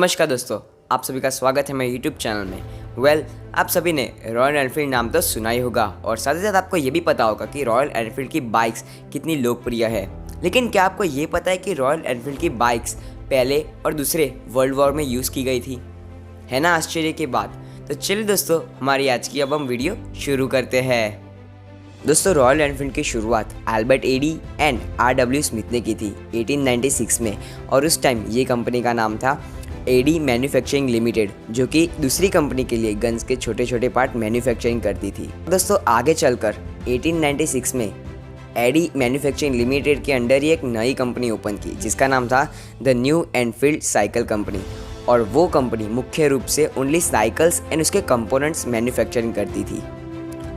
नमस्कार दोस्तों, आप सभी का स्वागत है मेरे यूट्यूब चैनल में। आप सभी ने रॉयल एनफील्ड नाम तो सुना ही होगा और साथ ही साथ आपको ये भी पता होगा कि रॉयल एनफील्ड की बाइक्स कितनी लोकप्रिय है। लेकिन क्या आपको ये पता है कि रॉयल एनफील्ड की बाइक्स पहले और दूसरे वर्ल्ड वॉर में यूज़ की गई थी? है ना आश्चर्य की बात। तो चलिए दोस्तों, हमारी आज की अब हम वीडियो शुरू करते हैं। दोस्तों, रॉयल एनफील्ड की शुरुआत एल्बर्ट एडी एंड आर.डब्ल्यू. स्मिथ ने की थी 1896 में और उस टाइम ये कंपनी का नाम था एडी मैन्युफैक्चरिंग लिमिटेड, जो कि दूसरी कंपनी के लिए गन्स के छोटे छोटे पार्ट मैन्युफैक्चरिंग करती थी। दोस्तों, आगे चलकर 1896 में एडी मैन्युफैक्चरिंग लिमिटेड के अंडर ही एक नई कंपनी ओपन की जिसका नाम था the new Enfield cycle company, और वो कंपनी मुख्य रूप से ओनली साइकिल्स एंड उसके कंपोनेंट्स मैन्युफैक्चरिंग करती थी।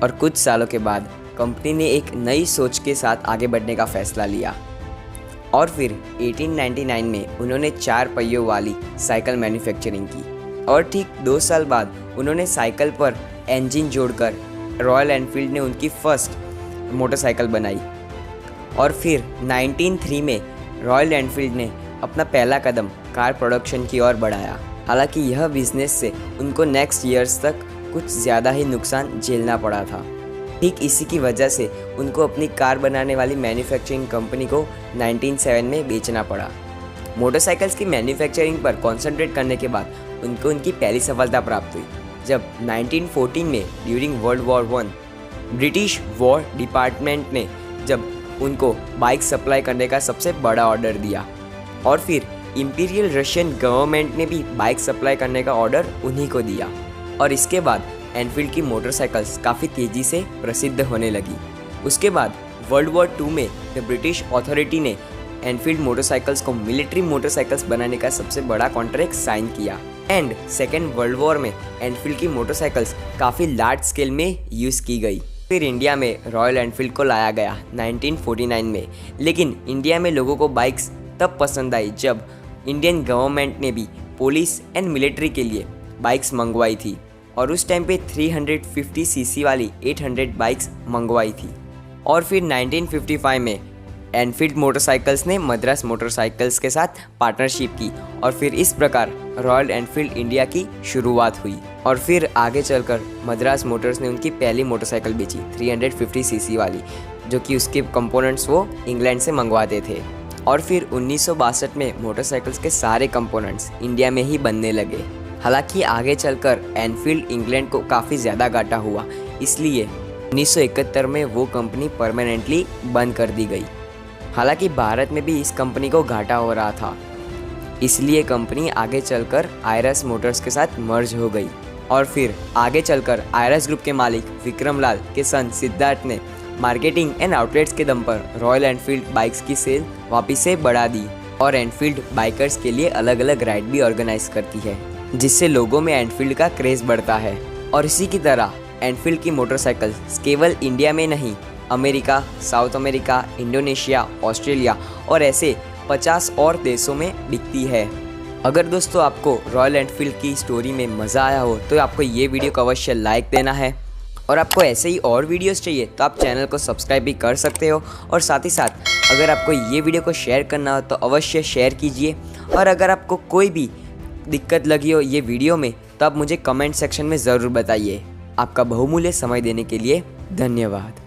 और कुछ सालों के बाद कंपनी ने एक नई सोच के साथ आगे बढ़ने का फैसला लिया और फिर 1899 में उन्होंने 4 पहियों वाली साइकिल मैन्युफैक्चरिंग की और ठीक 2 साल बाद उन्होंने साइकिल पर इंजन जोड़कर रॉयल एनफील्ड ने उनकी फर्स्ट मोटरसाइकिल बनाई। और फिर 1903 में रॉयल एनफील्ड ने अपना पहला कदम कार प्रोडक्शन की ओर बढ़ाया। हालांकि यह बिजनेस से उनको नेक्स्ट ईयर्स तक कुछ ज़्यादा ही नुकसान झेलना पड़ा था। ठीक इसी की वजह से उनको अपनी कार बनाने वाली मैन्युफैक्चरिंग कंपनी को 1907 में बेचना पड़ा। मोटरसाइकिल्स की मैन्युफैक्चरिंग पर कंसंट्रेट करने के बाद उनको उनकी पहली सफलता प्राप्त हुई जब 1914 में during world war 1 British war department ने जब उनको बाइक सप्लाई करने का सबसे बड़ा ऑर्डर दिया और फिर इंपीरियल रशियन गवर्नमेंट ने भी बाइक सप्लाई करने का ऑर्डर उन्हीं को दिया। और इसके बाद एनफील्ड की मोटरसाइकिल्स काफ़ी तेज़ी से प्रसिद्ध होने लगी। उसके बाद वर्ल्ड वॉर 2 में द ब्रिटिश अथॉरिटी ने एनफील्ड मोटरसाइकिल्स को मिलिट्री मोटरसाइकिल्स बनाने का सबसे बड़ा कॉन्ट्रैक्ट साइन किया एंड सेकेंड वर्ल्ड वॉर में एनफील्ड की मोटरसाइकिल्स काफ़ी लार्ज स्केल में यूज़ की गई। फिर इंडिया में रॉयल एनफील्ड को लाया गया 1949 में। लेकिन इंडिया में लोगों को बाइक्स तब पसंद आई जब इंडियन गवर्नमेंट ने भी पुलिस एंड मिलिट्री के लिए बाइक्स मंगवाई थी और उस टाइम पे 350 सीसी वाली 800 बाइक्स मंगवाई थी। और फिर 1955 में एनफील्ड मोटरसाइकिल्स ने मद्रास मोटरसाइकिल्स के साथ पार्टनरशिप की और फिर इस प्रकार रॉयल एनफील्ड इंडिया की शुरुआत हुई। और फिर आगे चलकर मद्रास मोटर्स ने उनकी पहली मोटरसाइकिल बेची 350 सीसी वाली, जो कि उसके कंपोनेंट्स वो इंग्लैंड से मंगवाते थे। और फिर 1962 में मोटरसाइकिल्स के सारे कंपोनेंट्स इंडिया में ही बनने लगे। हालांकि आगे चलकर एनफील्ड इंग्लैंड को काफ़ी ज़्यादा घाटा हुआ, इसलिए 1971 में वो कंपनी परमानेंटली बंद कर दी गई। हालांकि भारत में भी इस कंपनी को घाटा हो रहा था, इसलिए कंपनी आगे चलकर आयरस मोटर्स के साथ मर्ज हो गई। और फिर आगे चलकर आयरस ग्रुप के मालिक विक्रम लाल के सन सिद्धार्थ ने मार्केटिंग एंड आउटलेट्स के दम पर रॉयल एनफील्ड बाइक्स की सेल वापस से बढ़ा दी और एनफील्ड बाइकर्स के लिए अलग अलग राइड भी ऑर्गेनाइज करती है, जिससे लोगों में एनफील्ड का क्रेज बढ़ता है। और इसी की तरह एनफील्ड की मोटरसाइकिल्स केवल इंडिया में नहीं, America, south America, Indonesia, Australia और ऐसे 50 और देशों में बिकती है। अगर दोस्तों आपको रॉयल एनफील्ड की स्टोरी में मज़ा आया हो तो आपको ये वीडियो को अवश्य लाइक देना है और आपको ऐसे ही और वीडियोस चाहिए तो आप चैनल को सब्सक्राइब भी कर सकते हो। और साथ ही साथ अगर आपको ये वीडियो को शेयर करना हो तो अवश्य शेयर कीजिए। और अगर आपको कोई भी दिक्कत लगी हो ये वीडियो में तो आप मुझे कमेंट सेक्शन में ज़रूर बताइए। आपका बहुमूल्य समय देने के लिए धन्यवाद।